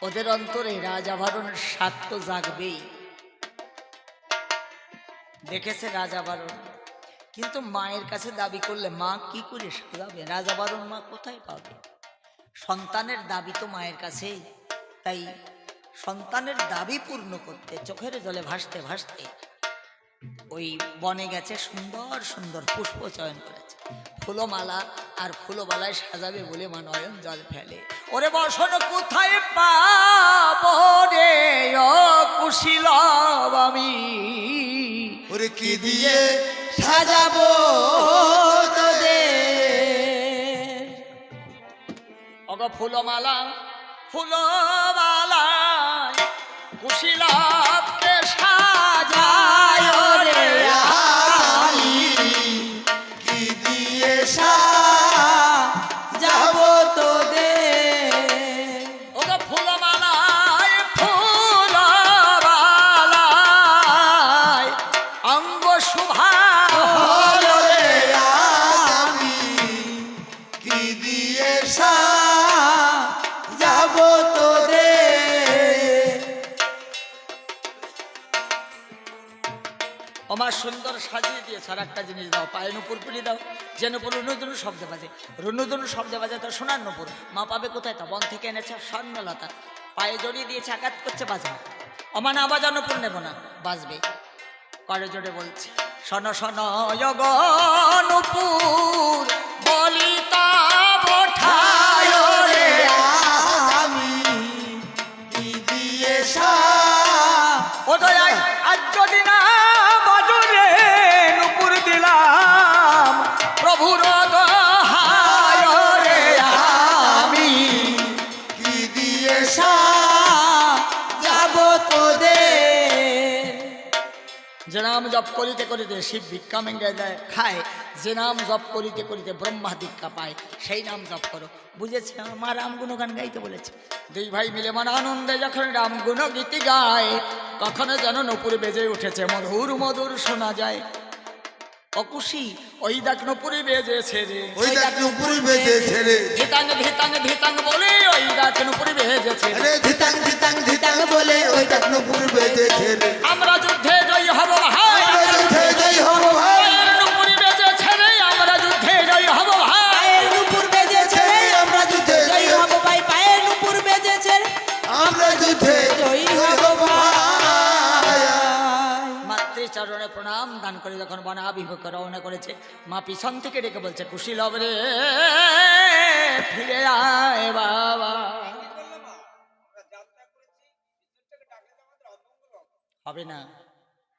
ওদের অন্তরে রাজাভারণের স্বাদ তো জাগবেই। দেখেছে রাজাভারণ, কিন্তু মায়ের কাছে দাবি করলে মা কি করে সাজাবে? রাজাভারণ মা কোথায় পাবে? সন্তানের দাবি তো মায়ের কাছেই। তাই সন্তানের দাবি পূর্ণ করতে চোখের জলে ভাসতে ভাসতে ওই বনে গেছে, সুন্দর সুন্দর পুষ্প চয়ন করেছে, ফুলমালা আর ফুলমালায় সাজাবে বলে মা নয়ন জল ফেলে। ওরে বসন কোথায় পাবো রে কুশীলব আমি, ওরে কি দিয়ে সাজাবো তোদের। ওগো ফুলমালা ফুলমালা কুশীলবকে সাজায় রে আমি, কি দিয়ে সাজাবো তোদের। ওগো ফুলমালায় ফুলমালায় অঙ্গ শোভা রে আমি কি দিয়ে সাজাবো তোদের। আমার সুন্দর সাজিয়ে দিয়েছে। আর একটা জিনিস দাও, পায়ে নুপুর পুরি দাও, যে নুপুর রুনুদুনু শব্দে বাজে, রুনুদুনু শব্দে বাজে তো সোনার নুপুর। মা পাবে কোথায়? তা বন থেকে এনেছে স্বর্ণলতা, পায়ে জড়িয়ে দিয়েছে, আঘাত করছে, বাজে না। অমান আবাজ নুপুর নেব না, বাজবে। করে জোরে বলছি, শোনো শোনো যোগ নুপুর বলিতা বঠায় রে আমি কি দিয়ে সাজাবো ও দয়াই, আজ যদি না বাজরে নুপুর দিলাম প্রভুর দোহায় রে আমি, কি দিয়ে সাজাবো তোদের। যে নাম জপ করিতে করিতে শিব ভিক্ষা মেঙ্গে যায় খায়, যে নাম জপ করিতে করিতে ব্রহ্মা দীক্ষা পায়, সেই নাম জপ করো। বুঝেছে? আমার রাম গুণগান গাইতে বলেছে। দুই ভাই মিলে মন আনন্দে যখন রাম গুণ গীতি গায়, কখনো যেন নপুর বেজে উঠেছে, মধুর মধুর শোনা যায়। অকুশি ওই দেখ নপুরি বেজেছে রে, ওই দেখ নুপুর বেজেছে রে, ধিতাং ধিতাং ধিতাং বলে ওই দেখ নপুরি বেজেছে রে। রে ধিতাং ধিতাং ধিতাং বলে ওই দেখ নুপুর বেজেছে রে। আমরা যুদ্ধে জয়ী হব ভাই, আমরা যুদ্ধে জয়ী হব ভাই, পায়ের নপুরি বেজেছে রে, আমরা যুদ্ধে জয়ী হব ভাই। পায়ের নুপুর বেজেছে রে, আমরা যুদ্ধে জয়ী হব ভাই। পায়ের নুপুর বেজেছে রে, আমরা যুদ্ধে জয়ী জয়ী হব হব ভাই। মাতৃচরণে প্রণাম দান করে যখন বনাভিমুখে রওনা করেছে, মা পিছন থেকে ডেকে বলছে, কুশীলব রে ফিরে আয় বাবা। হবে না,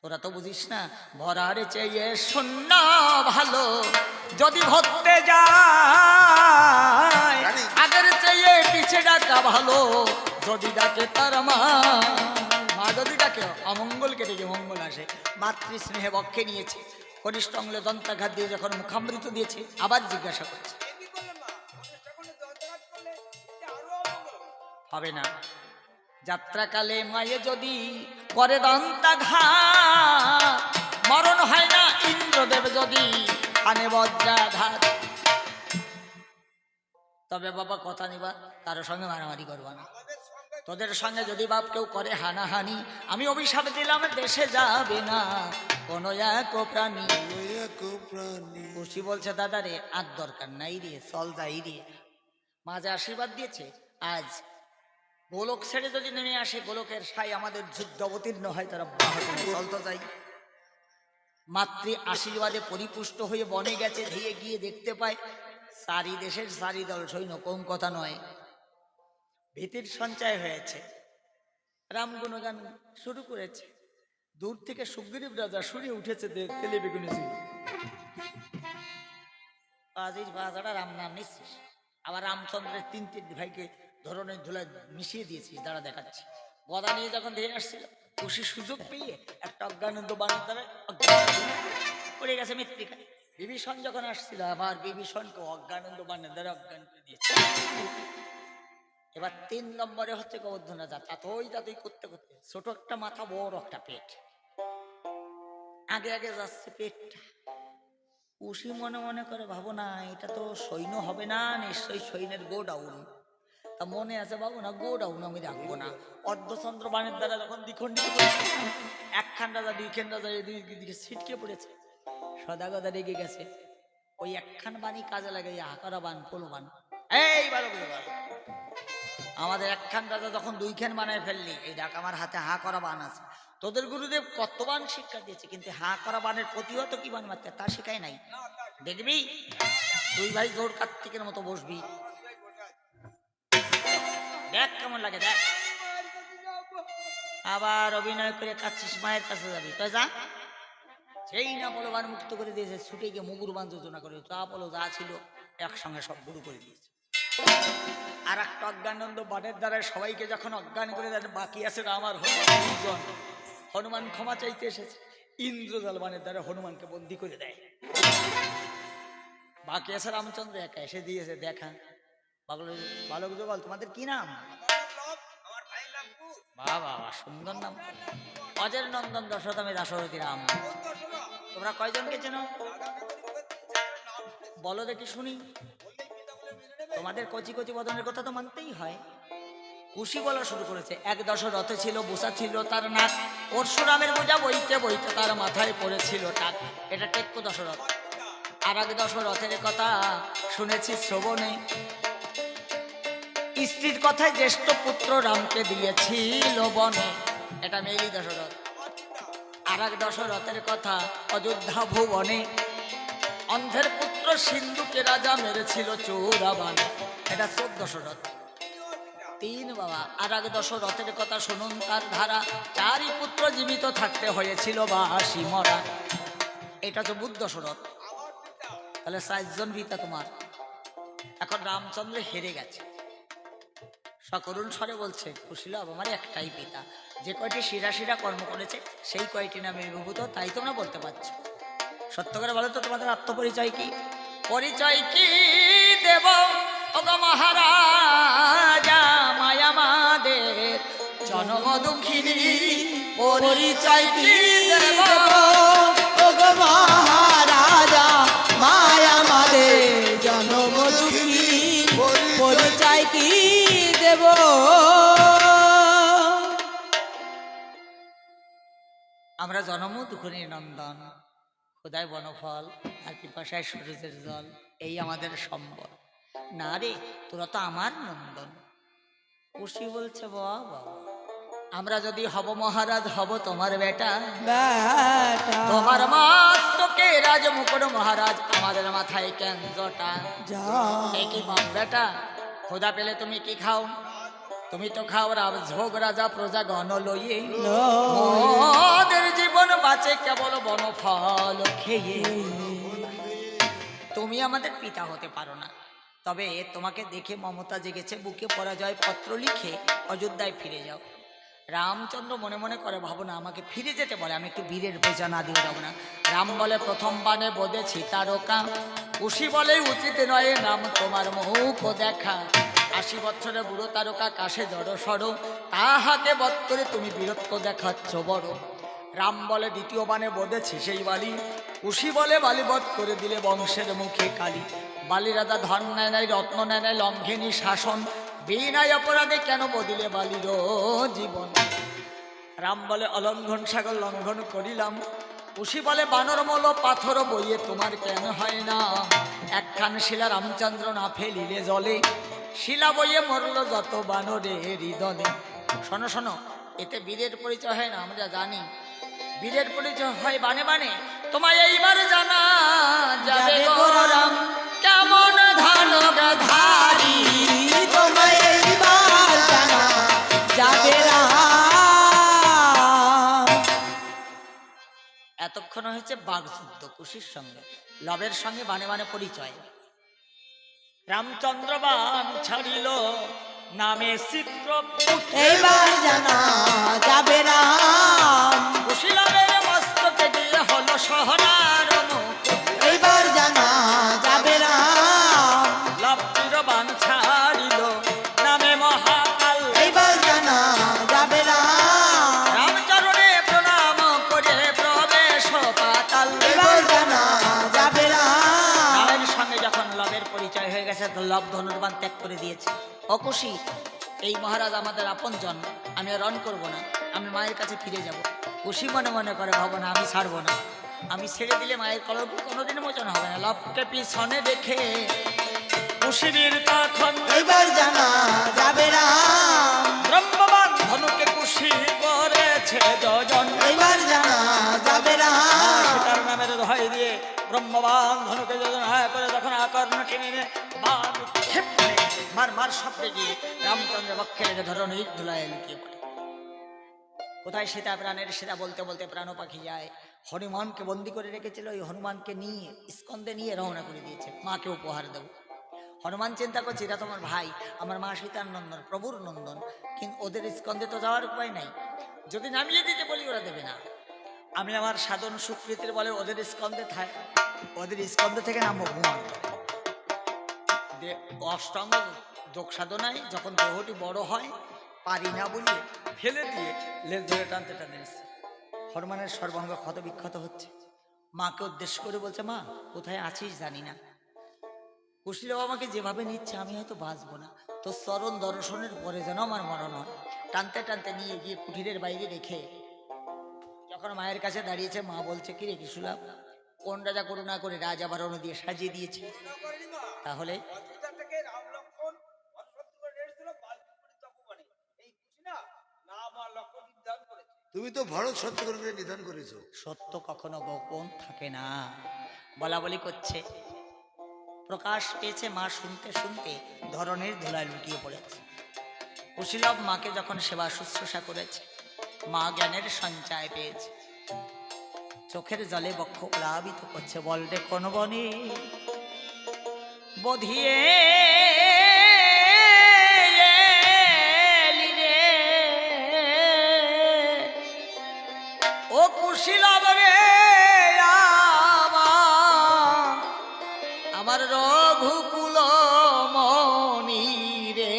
তোরা তো বুঝিস না, ভরার চেয়ে শূন্য ভালো, যদি ভরতে যায় আগের চেয়ে পিছে ডাকা ভালো, যদি ডাকে তার মা, মা যদি ডাকে অমঙ্গলকে ডেকে মঙ্গল আসে। মাতৃস্নেহে বক্ষে নিয়েছে, কনিষ্ঠ অঙ্গলে দন্তাঘাত দিয়ে যখন মুখামৃত দিয়েছে, আবার জিজ্ঞাসা করছে, হবে না, যাত্রাকালে মায়ে যদি করে দন্তাঘাত, মরণ হয় না ইন্দ্রদেব যদি আনে বজ্রাঘাত। তবে বাবা কথা নিবা, কারোর সঙ্গে মারামারি করবা না। তোদের সঙ্গে যদি বাপ কেউ করে হানাহানি, আমি অভিশাপ দিলাম দেশে যাবে না কোনো এক প্রাণী। খুশি বলছে, দাদা রে আর দরকার নাই রে, চল যাই রে। মাঝে আশীর্বাদ দিয়েছে, আজ গোলক ছেড়ে যদি নেমে আসে, গোলকের সাই আমাদের যুদ্ধ অবতীর্ণ হয়, তারা চলতে যাই। মাতৃ আশীর্বাদে পরিপুষ্ট হয়ে বনে গেছে, ধীরে গিয়ে দেখতে পায় চারি দেশের চারি দল সৈন্য, কম কথা নয়। ভীতির সঞ্চয় হয়েছে, রাম গুণগান শুরু করেছে। দূর থেকে সুগ্রীব রাজা শুনে উঠেছে, তেলে বেগুনি আজিজ বাজারা রাম নাম নিচ্ছিস, আবার রামচন্দ্রের তিন ভাইকে ধরনের ধুলায় মিশিয়ে দিয়েছিস, দাঁড়া দেখাচ্ছি। গদা নিয়ে যখন ধেয়ে আসছিল, খুশি সুযোগ পেয়ে একটা অজ্ঞানন্দ বাণীর দ্বারা পড়ে গেছে মৃত্তিকায়। বিভীষণ যখন আসছিল, আবার বিভীষণকে অজ্ঞানন্দ বাণীর দ্বারা অজ্ঞান করে দিয়েছে। এবার 3 নম্বরে হচ্ছে গোবর্ধন রাজা, তাতই করতে করতে ছোট একটা মাথা, বড় একটা পেট, আগে আগে যাচ্ছে পেটটা। উসি মনে মনে করে, ভাবো না এটা তো সৈন্য হবে না, নিশ্চয়ই সৈন্যের গোডাউন। তা মনে আছে বাবু না গোডাউন আমি রাখবো না। অর্ধচন্দ্র বাণের দ্বারা যখন দ্বিখণ্ডিত করেছে, একখান রাজা দুইখান রাজা এই দুই দিকে ছিটকে পড়েছে। সদাগদা রেগে গেছে, ওই একখান বাণী কাজে লাগে, হাকারা বান পোলো বান। এই বারো বল, আমাদের একখান রাজা যখন দুইখান বানায় ফেললি, এই দেখ আমার হাতে হা করা বান আছে। তোদের গুরুদেব কত বান শিক্ষা দিয়েছে, কিন্তু হা করা বানের প্রতিহত কি বান মারতে তা শিখাই নাই। দেখবি তুই ভাই জোর কার্তিকের মতো বসবি, দেখ কেমন লাগে দেখ। আবার অভিনয় করে কাচ্ছিস, মায়ের কাছে যাবি তো যা। সেই না বলো বান মুক্ত করে দিয়েছে, ছুটে গিয়ে মুগুর বান যোজনা করে, তা বলো যা ছিল একসঙ্গে সব গুরু করে দিয়েছে। আর একটা অজ্ঞানন্দ বানের দ্বারা সবাইকে যখন অজ্ঞান করে দেন, বাকি আছে আমার হনুমান। হনুমান ক্ষমা চাইতে এসেছে, ইন্দ্রজাল বানের দ্বারা হনুমানকে বন্দী করে দেয়। বাকি আছে রামচন্দ্র একা, এসে দিয়েছে দেখা। বালক যুগল তোমাদের কি নাম? বাবা সুন্দর নাম, অজের নন্দন দশরথ দাশরথী রাম। তোমরা কয়জনকে চেনো বলো দেখি শুনি। তোমাদের কচি কচি বদনের কথা তো মানতেই হয়। কুশি বলা শুরু করেছে, এক দশরথে ছিল, বুসা ছিল তার নাক, পরশুরামের বোঝা বইতে বইতে তার মাথায় পড়েছিল টাক। এটা টেক্কো দশরথ। আর এক দশরথের কথা শুনেছি শ্রবণে, স্ত্রীর কথায় জ্যেষ্ঠ পুত্র রামকে দিয়েছিল বনে। এটা মেলি দশরথ। আর এক দশরথের কথা অযোধ্যা ভুবনে, অন্ধের পুত্র সিন্ধুকে রাজা মেরেছিল চৌরাবান। এটা 14 দশরথ। 3 বাবা। আর এক দশরথের কথা শুনুন তার ধারা, 4ই পুত্র জীবিত থাকতে হয়েছিল বাসি মরা। এটা 14 দশরথ। তাহলে 4 জন পিতা তোমার। এখন রামচন্দ্র হেরে গেছে, সকরুণ স্বরে বলছে, কুশীলভ আমার একটাই পিতা, যে কয়টি শিরা শিরা কর্ম করেছে সেই কয়টি নামে বিভূত, তাই তোমরা বলতে পারছো। সত্য করে বলো তো তোমাদের আত্মপরিচয় কি? পরিচয় কি দেব ওগো মহারাজা, মায়া মাদের জনম দুঃখিনী। পরিচয় কি দেব ওগো মহারাজা, মায়া মাদের জনম দুঃখী। পরিচয় কি দেব? আমরা জনম দুঃখিনী নন্দন, খোদায় বনফল আর পিপাসায় সূর্যের জল, এই আমাদের সম্বল। না রে, তোরা তো আমার নন্দন। কুশি বলছে বাবা, আমরা যদি হব মহারাজ, হব তোমার বেটা। বেটা তোমার মস্তকে রাজমুকুট মহারাজ, আমাদের মাথায় কেন জটা। যা এই কি বাপ বেটা, খোদা পেলে তুমি কি খাও? তুমি তো খাও রাজভোগ, রাজা প্রজা গণ লইয়ে। মোদের জীবন বাঁচে কেবল বনফল খেয়ে। তুমি আমাদের পিতা হতে পারো না, তবে তোমাকে দেখে মমতা জেগেছে, বুকে পরাজয় পত্র লিখে অযোধ্যায় ফিরে যাও। রামচন্দ্র মনে মনে করে, ভাবো না আমাকে ফিরে যেতে বলে, আমি একটু বীরের পয়সা না দিয়ে যাবো না। রাম বলে, প্রথম বানে বোধেছি তারকা, কুশি বলে উচিত নয় নাম তোমার মুখ দেখা। 80 বছরের বুড়ো তারকা কাশে জড় সড়, তাহাকে বধ করে তুমি বীরত্ব দেখাচ্ছ বড়। রাম বলে, দ্বিতীয় বানে বোধেছি সেই বালি, কুশি বলে বালি বধ করে দিলে বংশের মুখে কালি। বালি রাজা ধন নেয় নাই, রত্ন নেয় নাই, লঙ্ঘিনী শাসন, বিনায় অপরাধে কেন বদিলে বালির জীবন। রাম বলে, অলঙ্ঘন সাগর লঙ্ঘন করিলাম। কুশি বলে, বানর মল পাথর বইয়ে তোমার কেন হয় না। একখান শিলা রামচন্দ্র না ফেলিলে জলে, শিলা বইয়ে মরল যত বানরে হৃদয়ে। শোনো শোনো, এতে বীরের পরিচয় হয় না, আমরা জানি। বীরের পরিচয় হয় বানে বানে। তোমায় এইবার জানা যাবে গো রাম, কেমন ধান ধারি। তোমায় এইবার জানা যাবে রাম। এতক্ষণ হয়েছে বাগযুদ্ধ কুশির সঙ্গে, লবের সঙ্গে বানে বানে পরিচয়। রামচন্দ্র বান ছাড়িল, নামে চিত্র এইবার জানা যাবে রাম। কুশি লবের মস্তকে দিয়ে হলো সোহরার মুকুট। এইবার জানা যাবে রাম। লব্ধির বান ছাড়িল, নামে মহাকাল। এইবার জানা যাবে রাম। রামচরণে প্রণাম করে প্রবেশ পাতাল। এইবার জানা যাবে রাম। রামের সঙ্গে যখন লবের পরিচয় হয়ে গেছে, তো কুশীলব ধনুর্বাণ ত্যাগ করে দিয়েছে। অকুশী, এই মহারাজ আমাদের আপনজন, আমি আর রণ করবো না, আমি মায়ের কাছে ফিরে যাব। কুশী মনে মনে করে, ভাবনা আমি ছাড়বো না, আমি ছেড়ে দিলে মায়ের কলঙ্ক কোনোদিন মোচন হবে না। লবকে পিছনে রেখে কুশীর তখন এবার জানা যাবে রাম, ব্রহ্মবান ধনুকে কুশী করেছে যোজন। এবার জানা যাবে রাম, সীতার নামের দোহাই দিয়ে ব্রহ্মবান ধনুকে যোজন হায় করে যখন আকর্ণ টেনে নিয়ে বাণ ক্ষেপ করে মার মার শব্দে গিয়ে রামচন্দ্র বক্ষে রেখে ধরণীর ধুলায় লুকিয়ে পড়ে। কোথায় সীতা প্রাণের সীতা বলতে বলতে প্রাণ পাখি যায়। হনুমানকে বন্দি করে রেখেছিল, ওই হনুমানকে নিয়ে স্কন্ধে নিয়ে রওনা করে দিয়েছে, মাকে উপহার দেব। হনুমান চিন্তা করছে এটা তোমার ভাই, আমার মা সীতার নন্দন, প্রভুর নন্দন, কিন্তু ওদের স্কন্ধে তো যাওয়ার উপায় নাই, যদি নামিয়ে দিতে বলি ওরা দেবে না। আমি আমার সাধন সুকৃতির বলে ওদের স্কন্ধে থেকে নামবো ভুয়ান। অষ্টাঙ্গ যোগ সাধনায় যখন দেহটি বড় হয় পারি না বলিয়ে ফেলে দিয়ে লেজ ধরে টানতে টানতে এসছে। হনুমানের সর্বাঙ্গ ক্ষত বিক্ষত হচ্ছে। মাকে উদ্দেশ্য করে বলছে, মা কোথায় আছিস জানি না, কুশীলব আমাকে যেভাবে নিচ্ছে আমি হয়তো বাঁচবো না, তো চরণ দর্শনের পরে যেন আমার মরণ হয়। টানতে টানতে নিয়ে গিয়ে কুঠিরের বাইরে রেখে যখন মায়ের কাছে দাঁড়িয়েছে, মা বলছে, কি রে কিশুলাভ, কোন রাজা করুণা করে রাজআভরণ দিয়ে সাজিয়ে দিয়েছে, তাহলে তুমি তো ভারত সত্য করে নিধন করেছো। সত্য কখনো গোপন থাকে না। বলা বলি করছে, প্রকাশ পেয়েছে, মা শুনতে শুনতে ধরনের ধুলায় লুকিয়ে পড়েছে। কুশীলব মাকে যখন সেবা শুশ্রূষা করেছে, মা জ্ঞানের সঞ্চয় পেয়েছে, চোখের জলে বক্ষ প্লাবিত করছে। বলরে কোন বনে বধিয়ে এলি রে, ও কুশীলব রে আমার রঘুকুল মনি রে,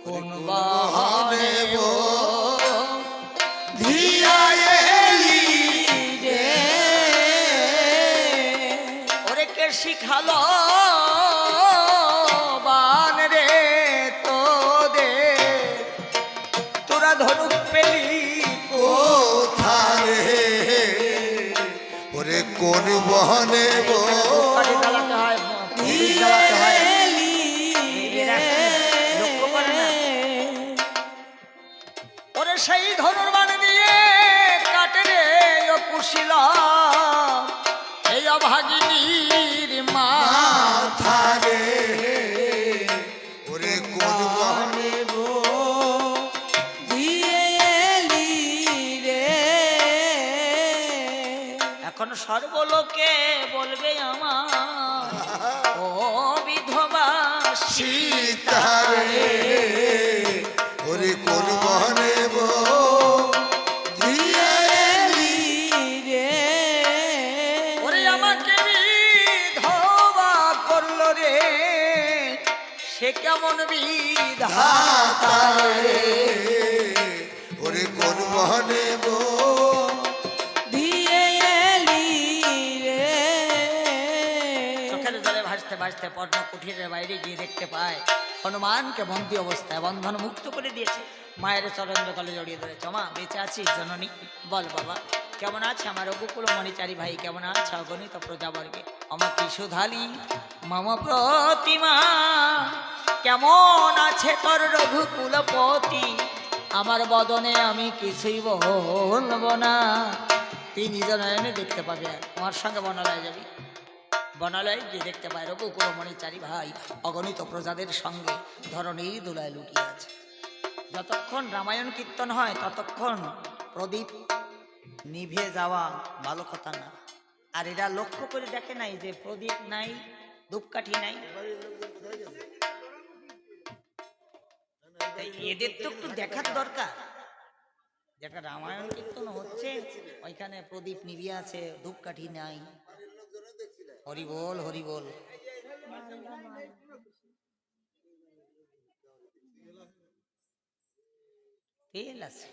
কোন বাহনে ধিয়া এলি রে ওরে কে শিখালো বান রে তোদে, তোরা ধনুক পেলি কোথায় ওরে কোন বহনে গো কোথায় জ্বালাতে হয়, পুলিশ জ্বালাতে হয়। এলি এরা লক্ষ্য করে না। ওরে সেই ধনুর্বাণ দিয়ে কাটে রে ও কুশীলব এই অভাগিনীর মা। মাথারে ওরে কোন বহনে নেব দিয়ে এলি রে, এখন সর্বলোকে বলবে আমার ও বিধবা সীতারে ওরে কোন বহনে গো ধিয়া এলি রে ওরে আমাকে বিধবা করলো রে, সে কেমন বিধাতা রে ওরে কোন বহনে গো দিয়ে এলি রে, চোখের জলে ভাসতে ভাসতে পর্ণ কুঠিরের বাইরে গিয়ে দেখতে পায় হনুমানকে বন্দী অবস্থায় বন্ধন মুক্ত করে দিয়েছে। মায়ের চরণ কলে জড়িয়ে ধরেছে, মা বেঁচে আছিস জননী, বল বাবা কেমন আছে আমার রঘুকুল মণিচারী ভাই, কেমন আছে অগণিত প্রজাবর্গে, আমার কি সুধালি মম প্রতিমা, কেমন আছে তোর রঘুকুলপতি, আমার বদনে আমি কিছুই বলবো না। তুই নিজের নয়নে দেখতে পাবে, আমার সঙ্গে বনালয় যাবি। বনালয় গিয়ে দেখতে পায় রঘুকুলমণি চারি ভাই অগণিত প্রজাদের সঙ্গে ধরণীর দোলায় লুকিয়ে আছে। যতক্ষণ রামায়ণ কীর্তন হয় ততক্ষণ প্রদীপ নিভে যাওয়া ভালো কথা না। আর এরা লক্ষ্য করে দেখে নাই যে প্রদীপ নাই, ধূপকাঠি নাই, তাই এদের তো একটু দেখার দরকার। যেটা রামায়ণ কীর্তন হচ্ছে ওইখানে প্রদীপ নিভিয়ে আছে, ধূপকাঠি নাই। হরি বল হরি বল। তেল আছে।